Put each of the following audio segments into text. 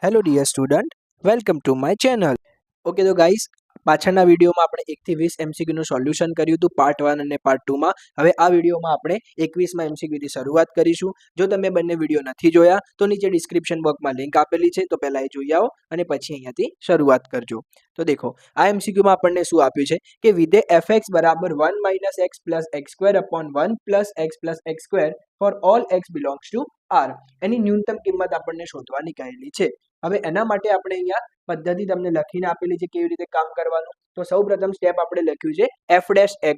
Hello dear student, welcome to my channel. Okay તો guys, પાછળના વિડીયોમાં આપણે 1 થી 20 એમસીક્યુનું સોલ્યુશન કર્યું હતું પાર્ટ 1 અને પાર્ટ 2 માં. હવે આ વિડીયોમાં આપણે 21માં એમસીક્યુથી શરૂઆત કરીશું. જો તમે બંને વિડીયો નથી જોયા તો નીચે ડિસ્ક્રિપ્શન બોક્સમાં લિંક આપેલી છે, તો પહેલા એ જોઈ આવો અને પછી અહીંયાથી શરૂઆત કરજો. તો દેખો, આ એમસીક્યુમાં આપણને શું આપ્યું છે કે વિધેય fx બરાબર 1 - x + x² upon 1 + x + x² for all x belongs to r એની ન્યૂનતમ કિંમત આપણને શોધવાની કહેલી છે. હવે એના માટે આપણે અહીંયા પદ્ધતિ તમને લખીને આપેલી છે કેવી રીતે કામ કરવાનું. તો સૌપ્રથમ સ્ટેપ આપણે લખ્યું છે f'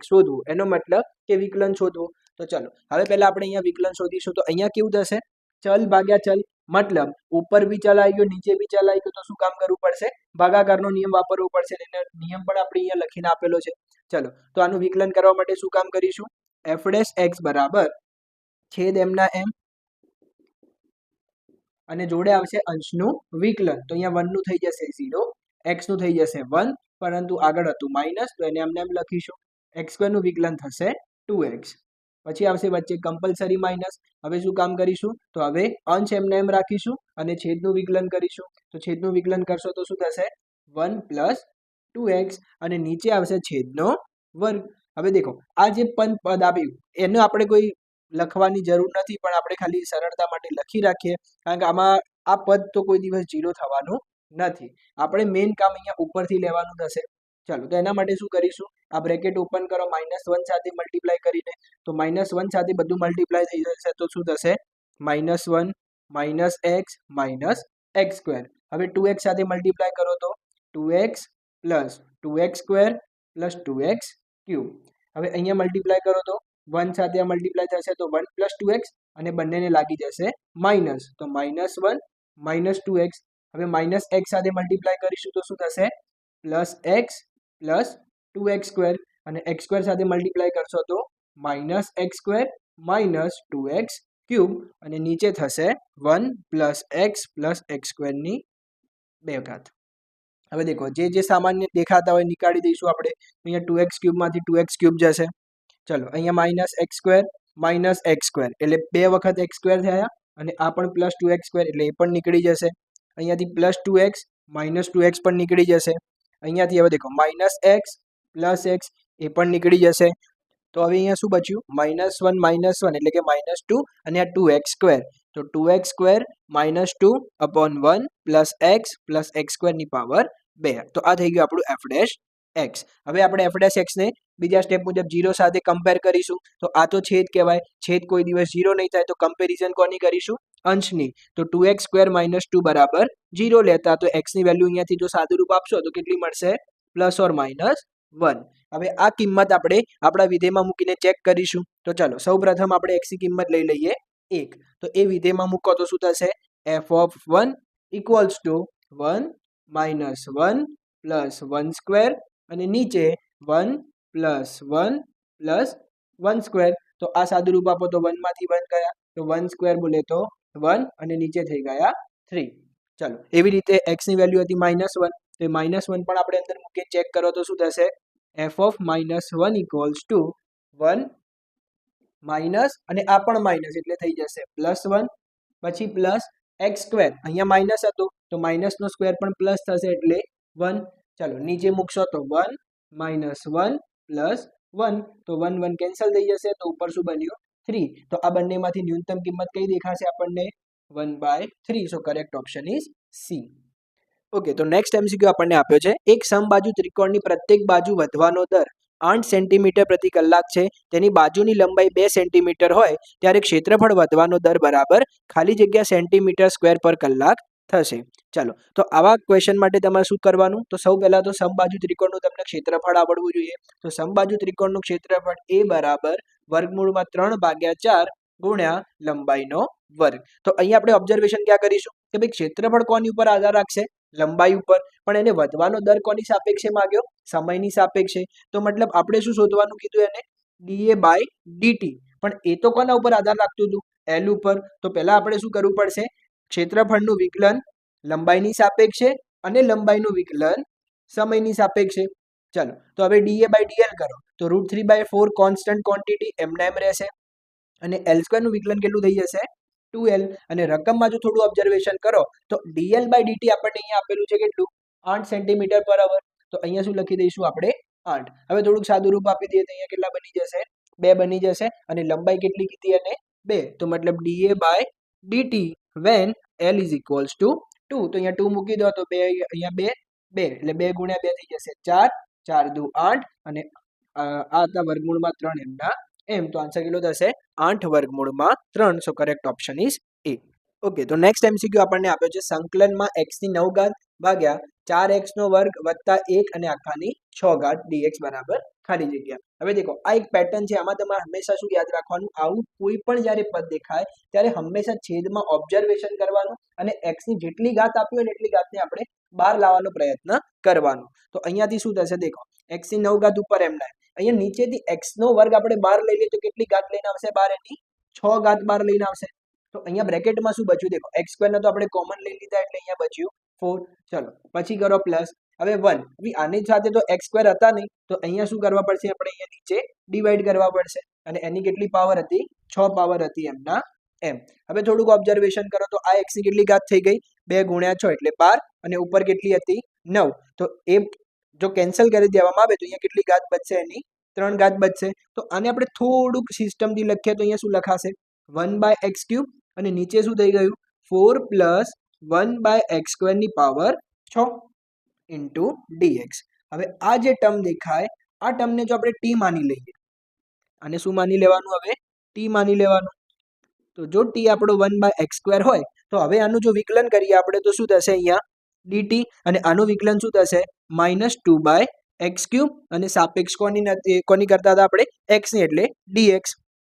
શોધવું, એનો મતલબ કે વિકલન શોધવું. તો ચલો હવે પહેલા આપણે અહીંયા વિકલન શોધીશું. તો અહીંયા કેવું થશે? ચલ ભાગ્યા ચલ, મતલબ ઉપર બી ચલ આવી ગયો, નીચે બી ચલ આવી ગયો, તો શું કામ કરવું પડશે? ભાગાકારનો નિયમ વાપરવો પડશે. એનો નિયમ પણ આપણે અહીંયા લખીને આપેલો છે. ચલો તો આનું વિકલન કરવા માટે શું કામ કરીશું? f' બરાબર છેદ એમના એમ અને જોડે આવશે અંશનું વિકલન. તો અહીંયા 1 નું થઈ જશે 0, x નું થઈ જશે 1, પરંતુ આગળ હતું માઇનસ, તો એને એમને એમ લખીશું. x² નું વિકલન થશે 2x. પછી આવશે વચ્ચે કમ્પલસરી માઇનસ. હવે શું કામ કરીશું? તો હવે અંશ એમને એમ રાખીશું અને છેદનું વિકલન કરીશું. તો છેદનું વિકલન કરશો તો શું થશે? 1 + 2x અને નીચે આવશે છેદનો વર્ગ. હવે દેખો, આ જે પદ આવ્યું એને આપણે કોઈ લખવાની જરૂર નથી, પણ આપણે ખાલી સરળતા માટે લખી રાખીએ, કારણ કે આમાં આ પદ તો કોઈ દિવસ 0 થવાનું નથી. આપણે મેઇન કામ અહીંયા ઉપરથી લેવાનું થશે. ચાલો તો એના માટે શું કરીશું? આ બ્રેકેટ ઓપન કરો, -1 સાથે મલ્ટીપ્લાય કરીને. તો -1 સાથે બધું મલ્ટીપ્લાય થઈ જશે, તો શું થશે? -1 - x - x². હવે 2x સાથે મલ્ટીપ્લાય કરો તો 2x + 2x² + 2x³ હવે અહીંયા મલ્ટીપ્લાય કરો તો 1 સાથે આ મલ્ટીપ્લાય થશે તો 1 + 2x અને બંનેને લાગી જશે માઇનસ, તો -1 - 2x. હવે -x સાથે મલ્ટીપ્લાય કરીશું તો શું થશે? +x + 2x² અને x² સાથે મલ્ટીપ્લાય કરશો તો -x² - 2x³ અને નીચે થશે 1 + x + x² ની 2 ઘાત. હવે દેખો, જે સામાન્ય દેખાતા હોય નીકાળી દઈશું આપણે. અહીંયા 2x³ માંથી 2x³ જશે. ચલો અહીંયા -x² - x² એટલે 2 વખત x² થયા અને આ પણ +2x² એટલે એ પણ નીકળી જશે. અહીંયાથી +2x - 2x પણ નીકળી જશે. અહીંયાથી હવે દેખો -x + x એ પણ નીકળી જશે. તો હવે અહીંયા શું બચ્યું? -1 - 1 એટલે કે -2 અને આ 2x². તો 2x² - 2 upon 1 + x + x² ની પાવર 2. તો આ થઈ ગયું આપણું f'(x). હવે આપણે f'(x) ને બીજા સ્ટેપ મુજબ 0 સાથે કમ્પેર કરીશું. તો આ તો છેદ કહેવાય, છેદ કોઈ દિવસ 0 નહીં થાય, તો કમ્પેરિઝન કોની કરીશું? અંશની. તો 2x² - 2 બરાબર 0 લેતા, તો x ની વેલ્યુ અહીંયાથી જો સાદુરૂપ આપશો તો કેટલી મળશે? +or-1. હવે આ કિંમત આપણે આપણા વિધેયમાં મૂકીને ચેક કરીશું. તો ચાલો સૌપ્રથમ આપણે x ની કિંમત લઈ લઈએ 1. તો એ વિધેયમાં મૂકો તો શું થશે? f(1) = 1 - 1 + 1² અને નીચે 1 + 1 + 1². તો આ સાદુરૂપ આપો તો 1 માંથી 1 ગયા, તો 1² બોલે તો 1 અને નીચે થઈ ગયા 3. ચાલો એવી રીતે x ની વેલ્યુ હતી -1, તો એ -1 પણ આપણે અંદર મૂકીને ચેક કરો તો શું થશે? f(-1) = 1 માઇનસ અને આ પણ માઇનસ એટલે થઈ જશે +1, પછી +x². અહીંયા માઇનસ હતો તો માઇનસનો સ્ક્વેર પણ પ્લસ થશે એટલે 1. ચાલો નીચે મૂકશો તો 1 - 1 + 1, તો 1 1 કેન્સલ થઈ જશે, તો ઉપર શું બન્યું? 3. તો આ બંનેમાંથી ન્યૂનતમ કિંમત કઈ દેખાશે આપણને? 1/3. So correct option is C. Okay, તો નેક્સ્ટ એમસીક્યુ આપણને આપ્યો છે એક સમબાજુ ત્રિકોણની પ્રત્યેક બાજુ વધવાનો દર 8 સેન્ટીમીટર પ્રતિ કલાક છે. તેની બાજુની લંબાઈ 2 સેન્ટીમીટર હોય ત્યારે ક્ષેત્રફળ વધવાનો દર બરાબર ખાલી જગ્યા સેન્ટીમીટર સ્ક્વેર પર કલાક થશે. ચાલો તો આવા ક્વેશ્ચન માટે તમારે શું કરવાનું? તો સૌ પહેલા તો સમબાજુ ત્રિકોણનું તમને ક્ષેત્રફળ આવડવું જોઈએ. તો સમબાજુ ત્રિકોણનું ક્ષેત્રફળ A બરાબર √3/4 ગુણ્યા લંબાઈનો વર્ગ. તો અહીં આપણે ઓબ્ઝર્વેશન ક્યાં કરીશું કે ભાઈ ક્ષેત્રફળ કોની ઉપર આધાર રાખશે? લંબાઈ ઉપર. પણ એને વધવાનો દર કોની સાપેક્ષે માંગ્યો? સમયની સાપેક્ષે. તો મતલબ આપણે શું શોધવાનું કીધું એને? dA/dt. પણ એ તો કોના ઉપર આધાર રાખતું હતું? L ઉપર. તો પહેલા આપણે શું કરવું પડશે? ક્ષેત્રફળનું વિકલન લંબાઈની સાપેક્ષે અને લંબાઈનું વિકલન સમયની સાપેક્ષે. ચાલો તો હવે dA/dL કરો તો √3/4 કોન્સ્ટન્ટ ક્વોન્ટિટી એમને એમ રહેશે અને L² નું વિકલન કેટલું થઈ જશે? 2l અને રકમમાં જો થોડું ઓબ્ઝર્વેશન કરો તો dl બાય dt આપણને અહીંયા આપેલું છે કેટલું 8 સેન્ટીમીટર પર અવર તો અહીંયા શું લખી દઈશું આપણે 8 હવે થોડુંક સાદું રૂપ આપી દઈએ તો અહીંયા કેટલા બની જશે 2 બની જશે અને લંબાઈ કેટલી કીધી અને 2 તો મતલબ dA by dt when l is equals to 2 તો અહીંયા 2 મૂકી દો તો 2 અહીંયા 2 2 એટલે 2 ગુણ્યા 2 થઈ જશે 4 4 દુ 8 અને આ હતા વર્ગમૂળમાં 3 એમના એમ તો આન્સર કેટલો થશે 8 વર્ગમૂળમાં 3 so correct option is A okay તો નેક્સ્ટ એમસીક્યુ આપણને આપ્યો છે સંકલનમાં x ની 9 ઘાત ભાગ્યા 4x નો વર્ગ વત્તા 1 અને આખાની 6 ઘાત dx બરાબર ખાલી જગ્યા હવે દેખો આ એક પેટર્ન છે આમાં તમારે હંમેશા શું યાદ રાખવાનું આવું કોઈ પણ જ્યારે પદ દેખાય ત્યારે હંમેશા છેદમાં ઓબ્ઝર્વેશન કરવાનું અને x ની જેટલી ઘાત આપી હોય ને એટલી ઘાતને આપણે બહાર લાવવાનો પ્રયત્ન કરવાનો તો અહીંયાથી શું થશે દેખો x ની 9 ઘાત ઉપર એમના અહીંયા નીચેથી x નો વર્ગ આપણે બહાર લઈ લઈએ તો કેટલી ઘાત લઈને આવશે બહાર એની 6 ઘાત બહાર લઈને આવશે તો અહીંયા બ્રેકેટમાં શું બચ્યું દેખો x² ને તો આપણે કોમન લઈ લીધા એટલે અહીંયા બચ્યું 4 ચલો પછી કરો પ્લસ હવે 1 હવે આની સાથે તો x² હતા નહીં તો અહીંયા શું કરવા પડશે આપણે અહીંયા નીચે ડિવાઈડ કરવા પડશે અને એની કેટલી પાવર હતી 6 પાવર હતી એમના એમ હવે થોડુંક ઓબ્ઝર્વેશન કરો તો આ x ની કેટલી ઘાત થઈ ગઈ 2 ગુણ્યા 6 એટલે 12 અને ઉપર કેટલી હતી 9 તો એ જો કેન્સલ કરી દેવામાં આવે તો અહીંયા કેટલી ઘાત બચશે એની 3 ઘાત બચશે તો આને આપણે થોડુંક સિસ્ટમથી લખીએ તો અહીંયા શું લખાશે 1/x³ અને નીચે શું થઈ ગયું 4 + 1/x² ની પાવર 6 ઇન્ટુ dx હવે આ જે ટર્મ દેખાય આ ટર્મને જો આપણે t માની લઈએ અને શું માની લેવાનું હવે t માની લેવાનું તો જો t આપણો 1/x² હોય તો હવે આનું જો વિકલન કરીએ આપણે તો શું થશે અહીંયા dt અને આનું વિકલન શું થશે -2/x³ અને સાપેક્ષ કોની કરતા હતા આપણે x ની એટલે dx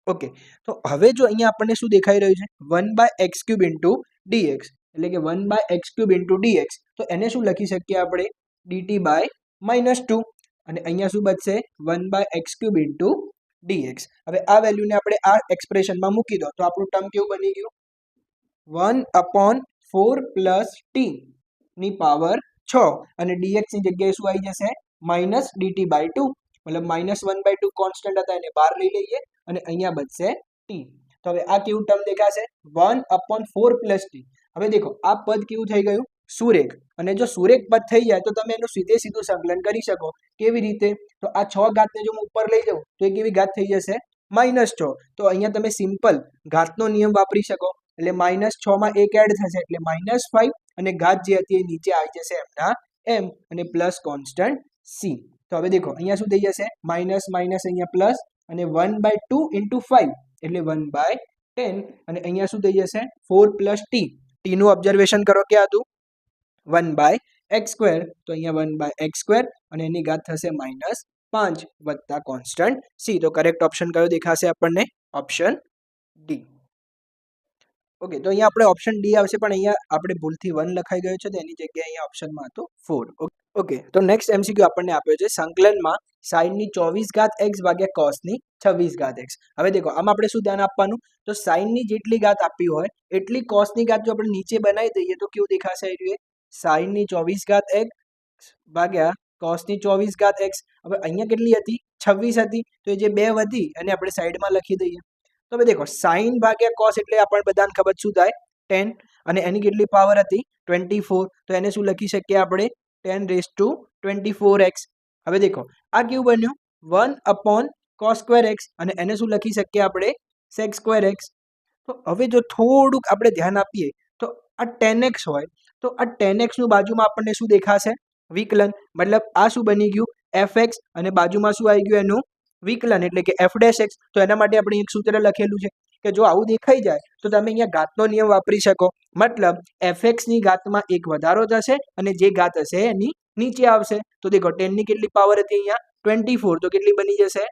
ઓકે તો હવે જો અહીંયા આપણને શું દેખાઈ રહ્યું છે 1/x³ ઇન્ટુ dx એટલે કે 1/x³ ઇન્ટુ dx તો એને શું લખી શકીએ આપણે dt બાય -2 અને અહીંયા શું બચશે 1/x³ ઇન્ટુ dx હવે આ વેલ્યુને આપણે આ એક્સપ્રેશનમાં મૂકી દો તો આપણું ટર્મ કેવું બની ગયું 1/4 + t ની પાવર 6 અને dx ની જગ્યાએ શું આવી જશે -dt/2 મતલબ -1/2 કોન્સ્ટન્ટ હતા એને બહાર લઈ લઈએ અને અહીંયા બચશે t તો હવે આ કેવું ટર્મ દેખાશે 1/4 + t હવે દેખો આ પદ કેવું થઈ ગયું સુરેખ અને જો સુરેખ પદ થઈ જાય તો તમે એનું સીધું સંકલન કરી શકો કેવી રીતે તો આ 6 ઘાતને જો હું ઉપર લઈ જાઉં તો એ કેવી ઘાત થઈ જશે -6 તો અહીંયા તમે સિમ્પલ ઘાતનો નિયમ વાપરી શકો એટલે -6 માં 1 એડ થશે એટલે -5 અને ઘાત જે હતી એ નીચે આવી જશે એમના m અને પ્લસ કોન્સ્ટન્ટ c તો હવે દેખો અહીંયા શું થઈ જશે માઇનસ અહીંયા પ્લસ અને 1/2 × 5 એટલે 1/10 અને અહીંયા શું થઈ જશે 4 + t t નું ઓબ્ઝર્વેશન કરો કે હતું 1/x² તો અહીંયા 1/x² અને એની ઘાત થશે -5 વત્તા કોન્સ્ટન્ટ c તો કરેક્ટ ઓપ્શન કયો દેખાશે આપણને ઓપ્શન ડી ઓકે તો અહીંયા આપણે ઓપ્શન ડી આવશે પણ અહીંયા આપણે ભૂલથી 1 લખાઈ ગયો છે તો એની જગ્યાએ અહીંયા ઓપ્શનમાં હતું 4 ઓકે તો નેક્સ્ટ એમસીક્યુ આપણને આપ્યો છે સંકલનમાં sin ની 24 ઘાત x ભાગ્યા cos ની 26 ઘાત x હવે દેખો આમાં આપણે શું ધ્યાન આપવાનું તો sin ની જેટલી ઘાત આપી હોય એટલી cos ની ઘાત જો આપણે નીચે બનાવી દઈએ તો કેવું દેખાશે એ sin ની 24 ઘાત x ભાગ્યા cos ની 24 ઘાત x હવે અહીંયા કેટલી હતી 26 હતી તો એ જે 2 વધી અને આપણે સાઈડમાં લખી દઈએ તો હવે દેખો sin ભાગ્યા cos એટલે આપણને બધાને ખબર શું થાય 10 અને એની કેટલી પાવર હતી 24 તો એને શું લખી શકીએ આપણે 10⁻24x હવે દેખો આ કેવું બન્યું 1/cos² x અને એને શું લખી શકીએ આપણે sec²x તો હવે જો થોડુંક આપણે ધ્યાન આપીએ તો આ 10x હોય તો આ 10x નું બાજુમાં આપણને શું દેખાશે વિકલન મતલબ આ શું બની ગયું fx અને બાજુમાં શું આવી ગયું એનું વિકલન એટલે કે f'(x) તો એના માટે આપણે એક સૂત્ર લખેલું છે કે જો આવું દેખાઈ જાય તો તમે અહીંયા ઘાતનો નિયમ વાપરી શકો મતલબ fx ની ઘાતમાં એક વધારો થશે અને જે ઘાત હશે એની નીચે આવશે તો દેખો 10 ની કેટલી પાવર હતી અહીંયા 24 તો કેટલી બની જશે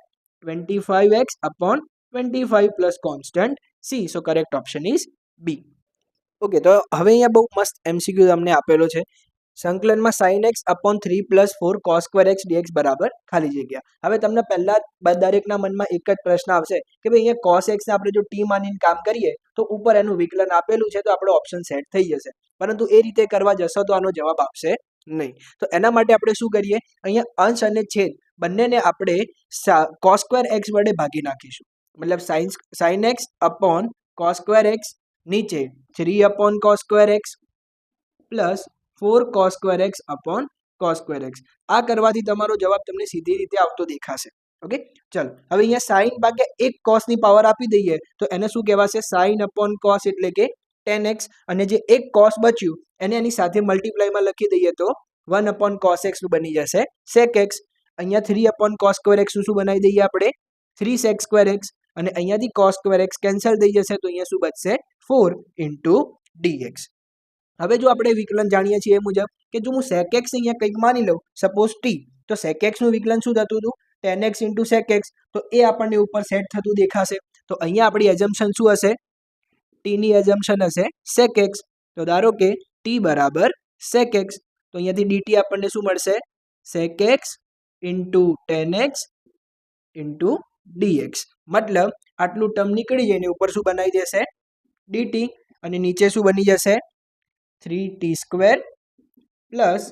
25x/25 plus constant c so correct option is B okay તો હવે અહીંયા બહુ મસ્ત એમસીક્યુ તમને આપેલો છે સંકલનમાં sin x upon 3 + 4 cos² x dx બરાબર ખાલી જગ્યા હવે તમને પહેલા દરેકના મનમાં એક જ પ્રશ્ન આવશે કે ભાઈ અહીંયા cos x ને આપણે જો t માનીને કામ કરીએ તો ઉપર એનું વિકલન આપેલું છે તો આપણો ઓપ્શન સેટ થઈ જશે પરંતુ એ રીતે કરવા જશો તો આનો જવાબ આપશે નહીં તો એના માટે આપણે શું કરીએ અહીંયા અંશ અને છેદ બંનેને આપણે cos² x વડે ભાગી નાખીશું મતલબ sin x upon cos² x નીચે 3/cos² x plus 4 cos² x upon cos² x. આ કરવાથી તમારો જવાબ તમને સીધી રીતે આવતો દેખાશે. ઓકે, ચલો હવે અહીંયા સાઈન ભાગ્યા એક cos ની પાવર આપી દઈએ તો એને શું કહેવાશે? સાઈન અપોન cos એટલે કે tan x, અને જે એક cos બચ્યું એને એની સાથે મલ્ટીપ્લાયમાં લખી દઈએ તો 1/cos x નું બની જશે sec x. અહીંયા 3/cos² x નું શું બનાવી દઈએ આપણે? 3sec² x, અને અહીંયાથી cos² x કેન્સલ થઈ જશે તો અહીંયા શું બચશે? 4 dx. હવે જો આપણે વિકલન જાણીએ છીએ એ મુજબ કે જો હું sec x અહીંયા કંઈક માની લઉં, સપોઝ t, તો sec x નું વિકલન શું થતું હતું? tan x sec x. તો એ આપણને ઉપર સેટ થતું દેખાશે. તો અહીંયા આપણી એઝમ્પશન શું હશે? t ની એઝમ્પશન હશે sec x. તો ધારો કે t બરાબર sec x, તો અહીંયાથી dt આપણને શું મળશે? sec x tan x dx. મતલબ આટલું ટર્મ નીકળી જઈને ઉપર શું બનાવી દેશે? dt, અને નીચે શું બની જશે? 3t² plus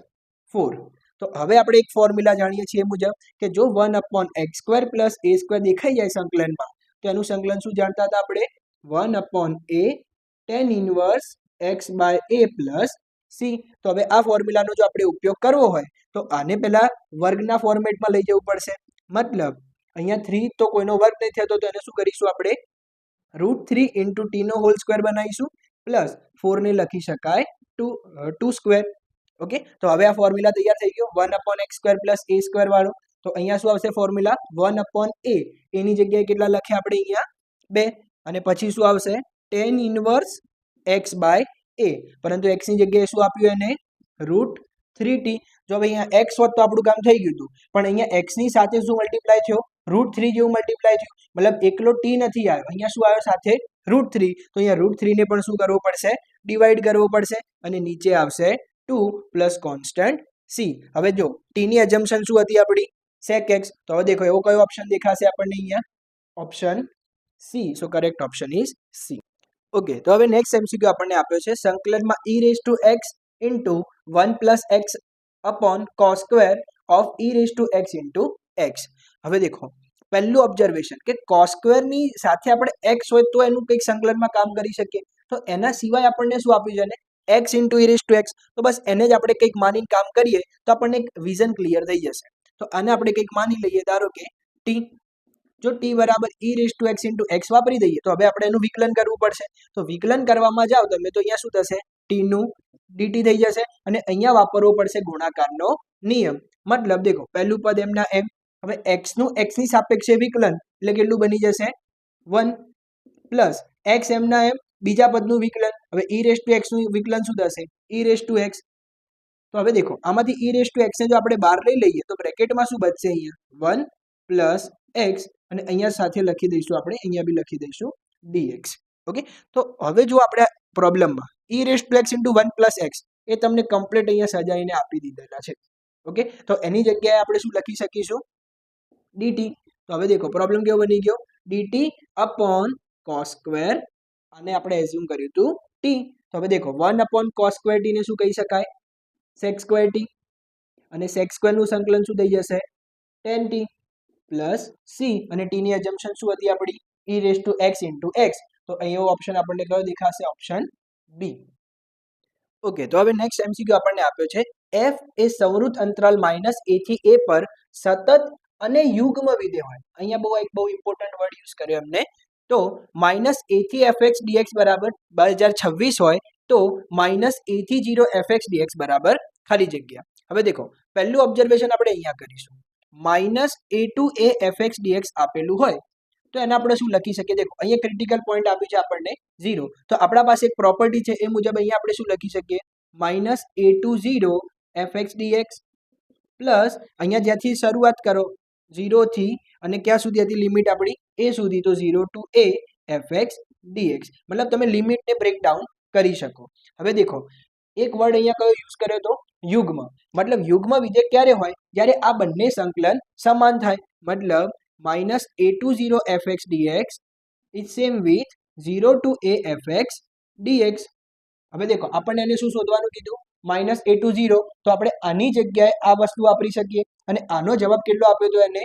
4. તો હવે આપણે એક ફોર્મ્યુલા જાણીએ છીએ મુજબ કે જો 1/x² પ્લસ a² દેખાઈ જાય સંકલનમાં, તો એનું સંકલન શું જાણતા હતા આપણે? 1/a tan inverse x/a plus c. તો હવે આ ફોર્મ્યુલાનો જો આપણે ઉપયોગ કરવો હોય તો આને પહેલા વર્ગના ફોર્મેટમાં લઈ જવું પડશે. મતલબ અહીંયા 3 તો કોઈનો વર્ગ નથી થતો, તો એને શું કરીશું આપણે? √3 * t નો હોલ સ્ક્વેર બનાવીશું, પ્લસ 4 ને લખી શકાય 2 ઓકે, તો હવે આ ફોર્મ્યુલા તૈયાર થઈ ગયો 1/x² પ્લસ a² વાળો. તો અહીંયા શું આવશે ફોર્મ્યુલા? 1/a. એની જગ્યાએ કેટલા લખ્યા આપણે અહીંયા? 2. અને પછી શું આવશે? tan inverse x/a. પરંતુ x ની જગ્યાએ શું આપ્યું એને? √3t. જો હવે અહીંયા x હોત તો આપણું કામ થઈ ગયું હતું, પણ અહીંયા x ની સાથે શું મલ્ટીપ્લાય થયો? √3 જેવું મલ્ટીપ્લાય થયું. મતલબ એકલો t નથી આવ્યો, અહીંયા શું આવ્યો સાથે? √3. તો અહીંયા √3 ને પણ શું કરવું પડશે? ડિવાઈડ કરવો પડશે, અને નીચે આવશે 2 પ્લસ કોન્સ્ટન્ટ c. હવે જો t ની એઝમ્પશન શું હતી આપણી? sec x. તો હવે દેખો એવો કયો ઓપ્શન દેખાશે આપણને અહીંયા? Option c. So correct option is c. Okay, તો હવે નેક્સ્ટ એમસીક્યુ આપણને આપ્યો છે સંકલનમાં e⁻x 1 + x upon cos² of e⁻x x. હવે દેખો પહેલું ઓબ્ઝર્વેશન કે cos² ની સાથે આપણે x હોય તો એનું કંઈક સંકલનમાં કામ કરી શકીએ. તો એના સિવાય આપણને શું આપ્યું છે ને? x * e⁻x. તો બસ એને જ આપણે કંઈક માનીને કામ કરીએ તો આપણને એક વિઝન ક્લિયર થઈ જશે. તો આને આપણે કંઈક માની લઈએ, ધારો કે t. જો t બરાબર e⁻x x વાપરી દઈએ તો હવે આપણે એનું વિકલન કરવું પડશે. તો વિકલન કરવામાં જાઓ તમે તો અહીંયા શું થશે? t નું dt થઈ જશે, અને અહીંયા વાપરવો પડશે ગુણાકારનો નિયમ. મતલબ દેખો પહેલું પદ એમના એમ. હવે x નું x ની સાપેક્ષે વિકલન એટલે કેટલું બની જશે? 1 પ્લસ x એમના એમ બીજા પદનું વિકલન. હવે e⁻x નું વિકલન શું થશે? e⁻x. તો હવે દેખો આમાંથી e⁻x ને જો આપણે બહાર લઈ લઈએ તો બ્રેકેટમાં શું બચશે? અહીંયા 1 પ્લસ x, અને અહીંયા સાથે લખી દઈશું આપણે, અહીંયા બી લખી દઈશું dx. ઓકે, તો હવે જો આપણે પ્રોબ્લેમમાં e⁻x 1 + x એ તમને કમ્પ્લીટ અહીંયા સજાઈને આપી દીધેલા છે. ઓકે, તો એની જગ્યાએ આપણે શું લખી શકીશું? dt. તો હવે દેખો પ્રોબ્લેમ કેવો બની ગયો? dt upon cos², અને આપણે એઝ્યુમ કર્યું હતું t. તો હવે દેખો 1/cos² t ને શું કહી શકાય? sec² t, અને sec² નું સંકલન શું થઈ જશે? tan t પ્લસ c, અને t ની એઝમ્પશન શું હતી આપણી? e⁻x x. તો અહીંયા ઓપ્શન આપણને કયો દેખાશે? Option b. ઓકે, તો હવે નેક્સ્ટ એમસીક્યુ આપણને આપ્યો છે f એ સંવૃત અંતરાલ -a થી a પર સતત અને યુગ્મ વિધેય હોય. અહીંયા બહુ ઇમ્પોર્ટન્ટ વર્ડ યુઝ કર્યો એમને. તો -a થી fx dx બરાબર 2026 હોય તો -a થી 0 fx dx બરાબર ખાલી જગ્યા. હવે દેખો પહેલું ઓબ્ઝર્વેશન આપણે અહીંયા કરીશું. -a to a fx dx આપેલું હોય તો એને આપણે શું લખી શકીએ? દેખો અહીંયા ક્રિટિકલ પોઈન્ટ આપ્યું છે આપણને 0. તો આપણા પાસે એક પ્રોપર્ટી છે એ મુજબ અહીંયા આપણે શું લખી શકીએ? -a to 0 fx dx plus અહીંયા જ્યાંથી શરૂઆત કરો 0 થી, અને ક્યાં સુધી હતી લિમિટ આપણી? a સુધી. તો 0 to a fx dx. મતલબ તમે લિમિટને બ્રેકડાઉન કરી શકો. હવે દેખો એક વર્ડ અહીંયા કયો યુઝ કર્યો તો? યુગ્મ. મતલબ યુગ્મ વિધેય ક્યારે હોય? જ્યારે આ બંને સંકલન સમાન થાય. મતલબ -a to 0 fx dx is same with 0 to a fx dx. હવે દેખો આપણને એને શું શોધવાનું કીધું? -a to 0. તો આપણે આની જગ્યાએ આ વસ્તુ વાપરી શકીએ, અને આનો જવાબ કેટલો આપ્યો હતો એને?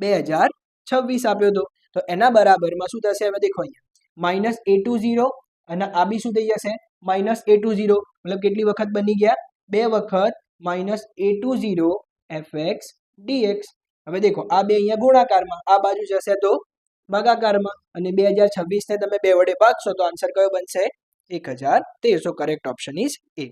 2026 આપ્યો હતો. તો એના બરાબરમાં શું થશે? હવે દેખો અહીંયા -a to 0 અને આ બી શું થઈ જશે -a20 મતલબ કેટલી વખત બની ગયા 2 વખત -a20 fx dx. હવે દેખો આ બે અહીંયા ગુણાકારમાં આ બાજુ જશે તો ભાગાકારમાં અને 2026 ને તમે 2 વડે ભાગશો તો આન્સર કયો બનશે 1013. So correct option is A.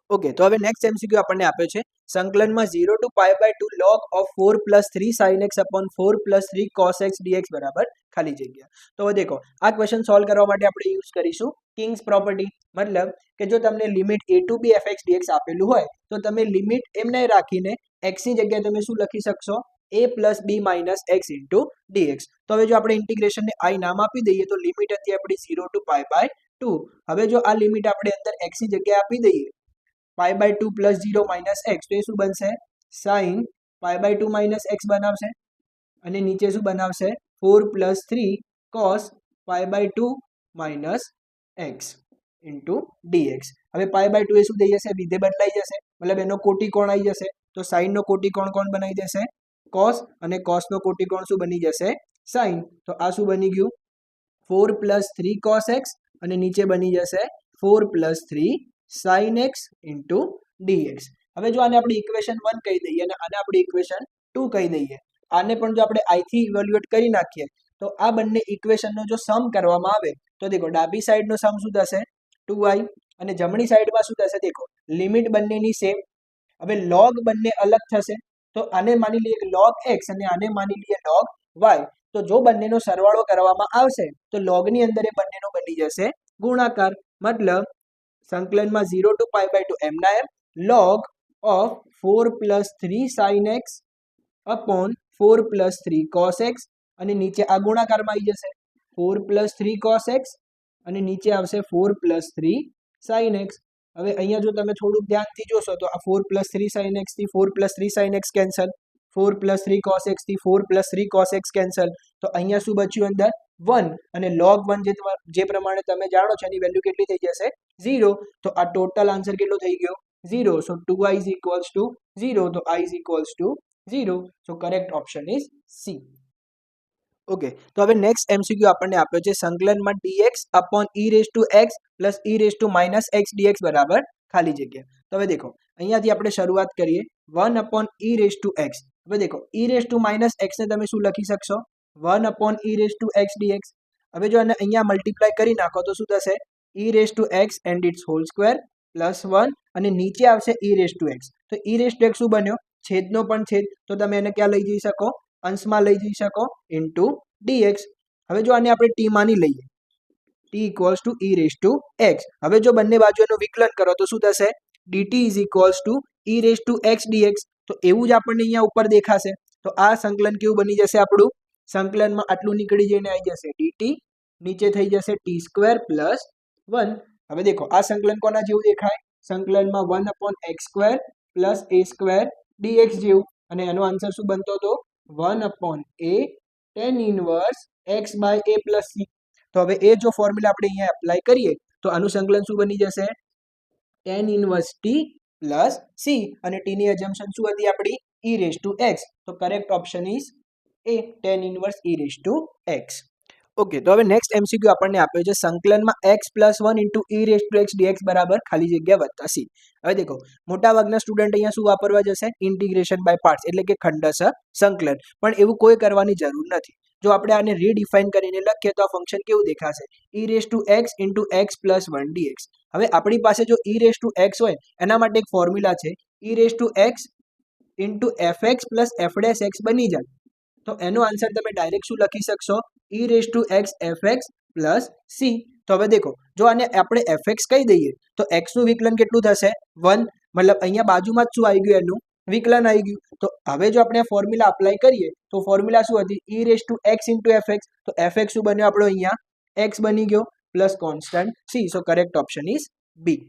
Okay, તો હવે નેક્સ્ટ એમસીક્યુ આપણને આપ્યો છે સંકલનમાં 0 to π/2 log of 4 + 3 sin x upon 4 + 3 cos x dx બરાબર ખાલી જગ્યા. તો હવે દેખો આ ક્વેશ્ચન સોલ્વ કરવા માટે આપણે યુઝ કરીશું કિંગ્સ પ્રોપર્ટી. મતલબ કે જો તમને limit a to b fx dx આપેલું હોય તો તમે લિમિટ એમને રાખીને x ની જગ્યાએ તમે શું લખી શકશો a + b - x into dx. તો હવે જો આપણે ઇન્ટિગ્રેશનને i નામ આપી દઈએ તો લિમિટ હતી આપણી 0 to π/2. હવે જો આ લિમિટ આપણે અંદર x ની જગ્યાએ આપી દઈએ π/2 + 0 - x તો એ શું બનશે sin π/2 - x બનાવશે અને નીચે શું બનાવશે 4 + 3 cos π/2 - x into dx. હવે π/2 એ શું થઈ જશે વિધેય બદલાઈ જશે મતલબ એનો કોટિકોણ આવી જશે તો sin નો કોટિકોણ કોણ બનાવી દેશે cos અને cos નો કોટિકોણ શું બની જશે sin. તો આ શું બની ગયું 4 + 3 cos x અને નીચે બની જશે 4 + 3 sin x into dx. હવે જો આને આપણે ઇક્વેશન 1 કહી દઈએ અને આને આપણે ઇક્વેશન 2 કહી દઈએ, આને પણ જો આપણે i થી ઇવેલ્યુએટ કરી નાખીએ તો આ બંને ઇક્વેશનનો જો સમ કરવામાં આવે તો દેખો ડાબી સાઈડનો સમ શું થશે 2i અને જમણી સાઈડમાં શું થશે દેખો લિમિટ બંનેની સેમ. હવે log બંને અલગ થશે તો આને માની લઈએ log x અને આને માની લઈએ log y. તો જો બંનેનો સરવાળો કરવામાં આવશે તો log ની અંદર એ બંનેનો બની જશે ગુણાકાર. મતલબ સંકલનમાં 0 to π/2 એમના એમ log of 4 + 3 sin x upon 4 + 3 cos x અને નીચે આ ગુણાકારમાં આવી જશે 4 + 3 cos x અને નીચે આવશે 4 + 3 sin x. હવે અહીંયા જો તમે થોડુંક ધ્યાનથી જોશો તો આ 4 + 3 sin x થી 4 + 3 sin x cancel, 4 + 3 cos x થી 4 + 3 cos x કેન્સલ. તો અહીંયા શું બચ્યું અંદર 1 અને log 1 જે પ્રમાણે તમે જાણો છો એની વેલ્યુ કેટલી થઈ જશે 0. તો આ ટોટલ આન્સર કેટલો થઈ ગયો 0. સો 2i = 0. તો i = 0. So correct option is C. Okay, તો હવે નેક્સ્ટ એમસીક્યુ આપણને આપ્યો છે સંકલનમાં dx upon e⁻x + e⁻− x dx બરાબર ખાલી જગ્યા. તો હવે દેખો અહીંયાથી આપણે શરૂઆત કરીએ 1 upon e⁻x. હવે દેખો e⁻x ને તમે શું લખી શકશો 1 upon e⁻x dx. હવે જો આને અહીંયા મલ્ટીપ્લાય કરી નાખો તો શું થશે e⁻x and its whole square +1 અને નીચે આવશે e⁻x. તો e⁻x શું બન્યો છેદનો પણ છેદ તો તમે એને ક્યાં લઈ જઈ શકો અંશમાં લઈ જઈ શકો ઇન્ટુ dx. હવે જો આને આપણે t માની લઈએ t = e⁻x. હવે જો બંને બાજુ એનું વિકલન કરો તો શું થશે dt = e⁻x dx. તો એવું જ આપણને અહીંયા ઉપર દેખાશે. તો આ સંકલન કેવું બની જશે આપણું સંકલનમાં આટલું નીકળી જઈને આવી જશે dt નીચે થઈ જશે t² + 1. હવે દેખો આ સંકલન કોના જેવું દેખાય સંકલનમાં 1/x² + a² dx જેવું અને એનો આન્સર શું બનતો હતો 1/a tan inverse x/a + c. તો હવે એ જો ફોર્મ્યુલા આપણે અહીંયા એપ્લાય કરીએ તો આનું સંકલન શું બની જશે tan inverse t + c અને t ની એઝમ્પશન શું હતી આપણી e⁻x. તો correct option is A tan inverse e⁻x. Okay, તો હવે નેક્સ્ટ એમસીક્યુ આપણને આપ્યો છે સંકલનમાં x + 1 * e⁻x dx બરાબર ખાલી જગ્યા + c. હવે દેખો મોટા ભાગના સ્ટુડન્ટ અહીંયા શું વાપરવા જશે ઇન્ટિગ્રેશન બાય પાર્ટ્સ એટલે કે ખંડશઃ સંકલન. પણ એવું કોઈ કરવાની જરૂર નથી. જો આપણે આને રીડિફાઇન કરીને લખીએ તો આ ફંક્શન કેવું દેખાશે e⁻x * x + 1 dx. હવે આપણી પાસે જો e⁻x હોય એના માટે એક ફોર્મ્યુલા છે e⁻x * fx + f'(x) બની જાય તો એનો આન્સર તમે ડાયરેક્ટ શું લખી શકશો e⁻x fx + c. તો હવે દેખો જો આને આપણે fx કહી દઈએ તો x નું વિકલન કેટલું થશે 1 મતલબ અહીંયા બાજુમાં જ શું આવી ગયું એનું વિકલન આવી ગયું. તો હવે જો આપણે ફોર્મ્યુલા અપ્લાય કરીએ તો ફોર્મ્યુલા શું હતી e⁻x * fx. તો fx શું બન્યો આપણો અહીંયા x બની ગયો plus constant c. So correct option is B.